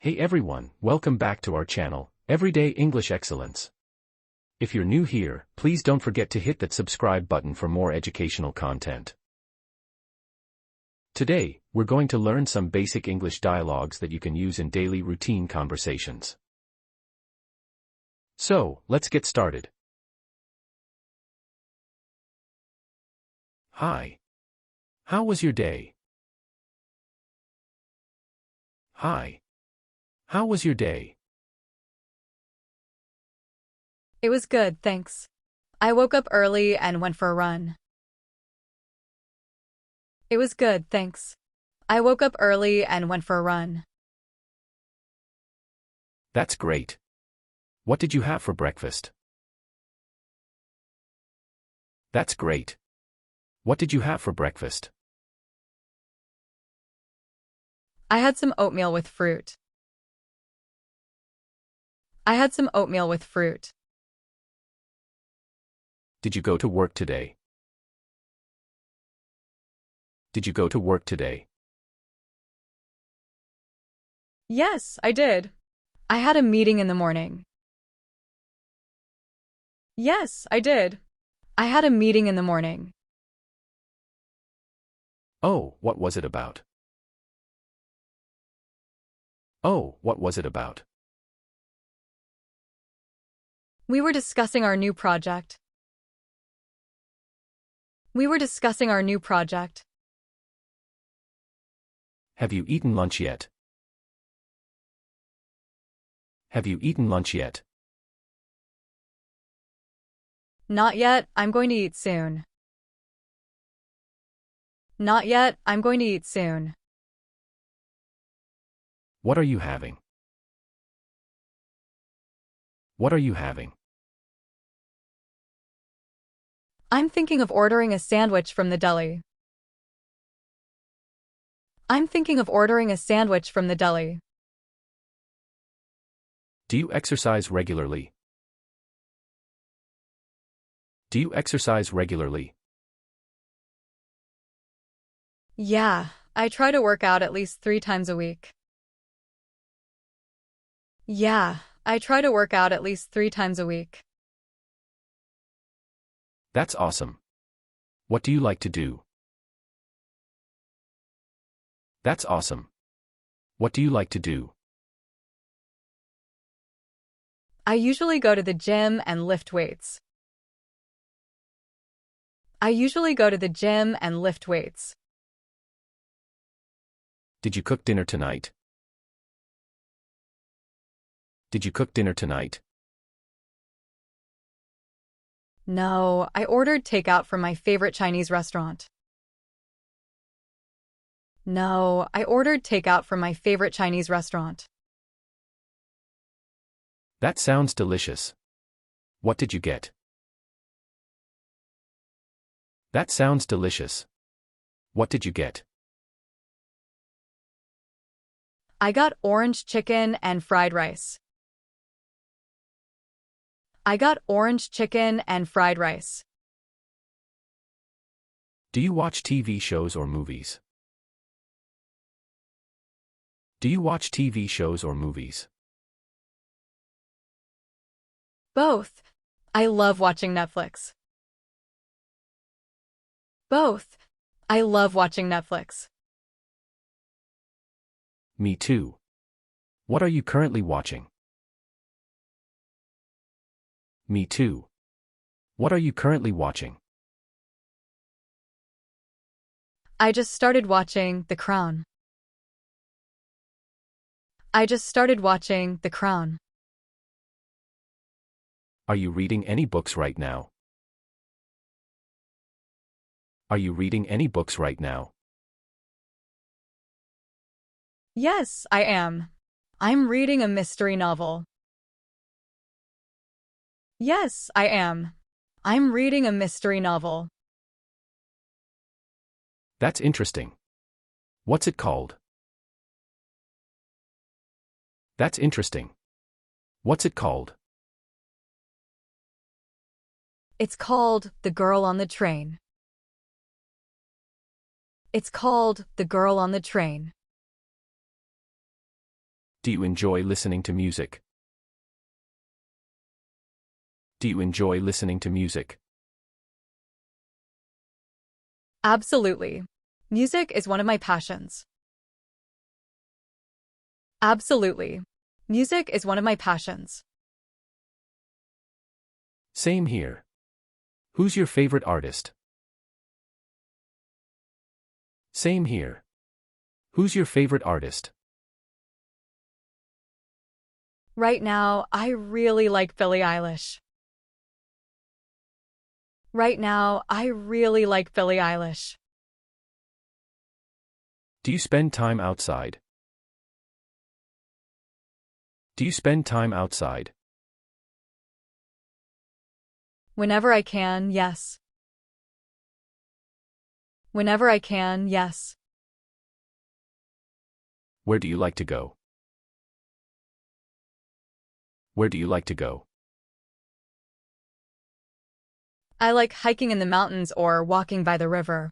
Hey everyone, welcome back to our channel, Everyday English Excellence. If you're new here, please don't forget to hit that subscribe button for more educational content. Today, we're going to learn some basic English dialogues that you can use in daily routine conversations. So, let's get started. Hi. How was your day? Hi. How was your day? It was good, thanks. I woke up early and went for a run. It was good, thanks. I woke up early and went for a run. That's great. What did you have for breakfast? That's great. What did you have for breakfast? I had some oatmeal with fruit. I had some oatmeal with fruit. Did you go to work today? Did you go to work today? Yes, I did. I had a meeting in the morning. Yes, I did. I had a meeting in the morning. Oh, what was it about? Oh, what was it about? We were discussing our new project. We were discussing our new project. Have you eaten lunch yet? Have you eaten lunch yet? Not yet, I'm going to eat soon. Not yet, I'm going to eat soon. What are you having? What are you having? I'm thinking of ordering a sandwich from the deli. I'm thinking of ordering a sandwich from the deli. Do you exercise regularly? Do you exercise regularly? Yeah, I try to work out at least 3 times a week. Yeah, I try to work out at least 3 times a week. That's awesome. What do you like to do? That's awesome. What do you like to do? I usually go to the gym and lift weights. I usually go to the gym and lift weights. Did you cook dinner tonight? Did you cook dinner tonight? No, I ordered takeout from my favorite Chinese restaurant. No, I ordered takeout from my favorite Chinese restaurant. That sounds delicious. What did you get? That sounds delicious. What did you get? I got orange chicken and fried rice. I got orange chicken and fried rice. Do you watch TV shows or movies? Do you watch TV shows or movies? Both. I love watching Netflix. Both. I love watching Netflix. Me too. What are you currently watching? Me too. What are you currently watching? I just started watching The Crown. I just started watching The Crown. Are you reading any books right now? Are you reading any books right now? Yes, I am. I'm reading a mystery novel. Yes, I am. I'm reading a mystery novel. That's interesting. What's it called? That's interesting. What's it called? It's called The Girl on the Train. It's called The Girl on the Train. Do you enjoy listening to music? Do you enjoy listening to music? Absolutely. Music is one of my passions. Absolutely. Music is one of my passions. Same here. Who's your favorite artist? Same here. Who's your favorite artist? Right now, I really like Billie Eilish. Right now, I really like Billie Eilish. Do you spend time outside? Do you spend time outside? Whenever I can, yes. Whenever I can, yes. Where do you like to go? Where do you like to go? I like hiking in the mountains or walking by the river.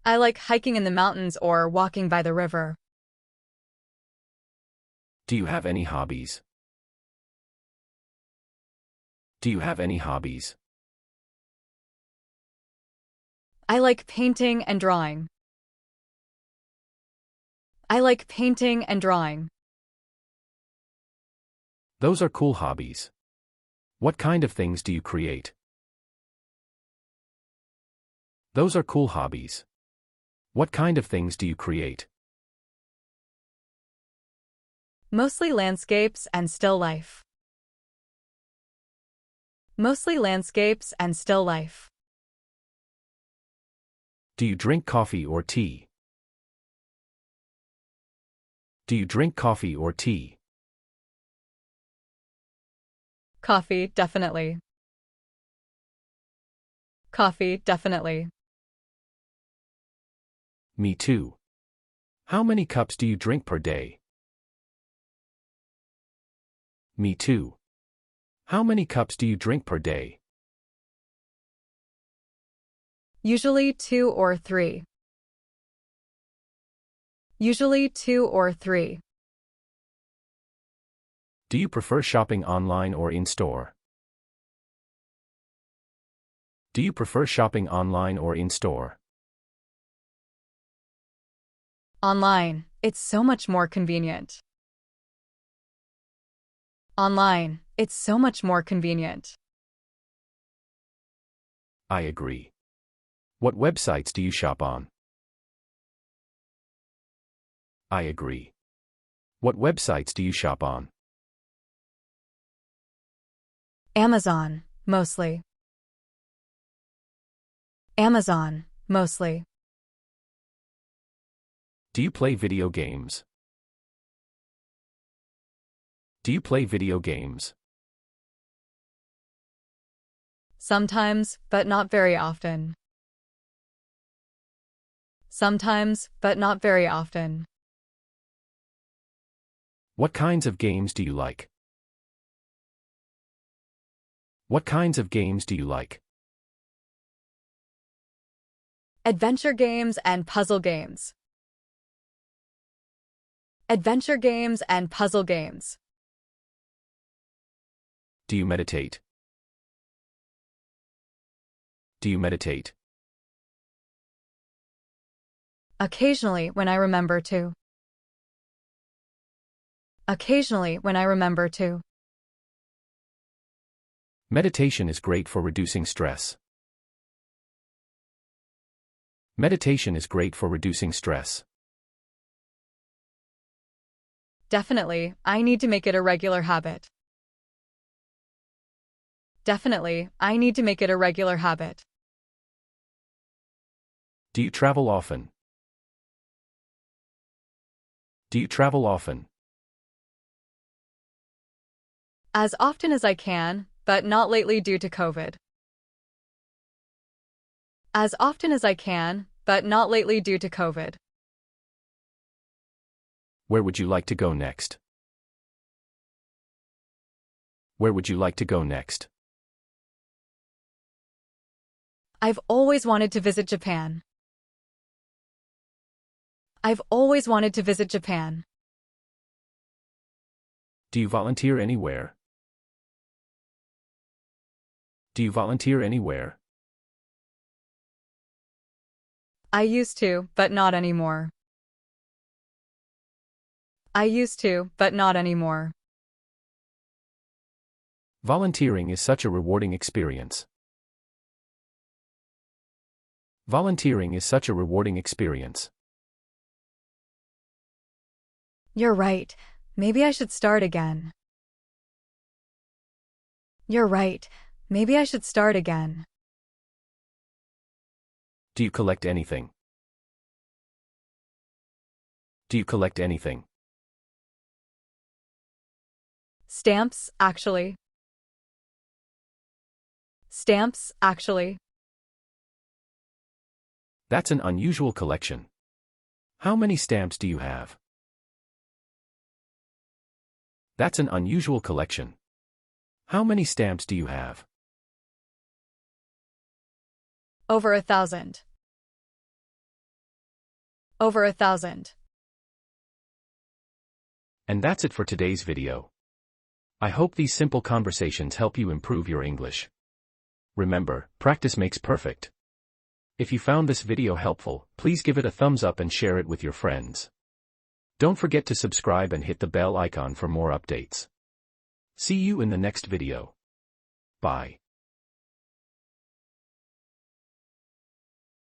I like hiking in the mountains or walking by the river. Do you have any hobbies? Do you have any hobbies? I like painting and drawing. I like painting and drawing. Those are cool hobbies. What kind of things do you create? Those are cool hobbies. What kind of things do you create? Mostly landscapes and still life. Mostly landscapes and still life. Do you drink coffee or tea? Do you drink coffee or tea? Coffee, definitely. Coffee, definitely. Me too. How many cups do you drink per day? Me too. How many cups do you drink per day? Usually 2 or 3. Usually 2 or 3. Do you prefer shopping online or in-store? Do you prefer shopping online or in-store? Online, it's so much more convenient. Online, it's so much more convenient. I agree. What websites do you shop on? I agree. What websites do you shop on? Amazon, mostly. Amazon, mostly. Do you play video games? Do you play video games? Sometimes, but not very often. Sometimes, but not very often. What kinds of games do you like? What kinds of games do you like? Adventure games and puzzle games. Adventure games and puzzle games. Do you meditate? Do you meditate? Occasionally when I remember to. Occasionally when I remember to. Meditation is great for reducing stress. Meditation is great for reducing stress. Definitely, I need to make it a regular habit. Definitely, I need to make it a regular habit. Do you travel often? Do you travel often? As often as I can, but not lately due to COVID. As often as I can, but not lately due to COVID. Where would you like to go next? Where would you like to go next? I've always wanted to visit Japan. I've always wanted to visit Japan. Do you volunteer anywhere? Do you volunteer anywhere? I used to, but not anymore. I used to, but not anymore. Volunteering is such a rewarding experience. Volunteering is such a rewarding experience. You're right. Maybe I should start again. You're right. Maybe I should start again. Do you collect anything? Do you collect anything? Stamps, actually. Stamps, actually. That's an unusual collection. How many stamps do you have? That's an unusual collection. How many stamps do you have? Over 1,000. Over 1,000. And that's it for today's video. I hope these simple conversations help you improve your English. Remember, practice makes perfect. If you found this video helpful, please give it a thumbs up and share it with your friends. Don't forget to subscribe and hit the bell icon for more updates. See you in the next video. Bye.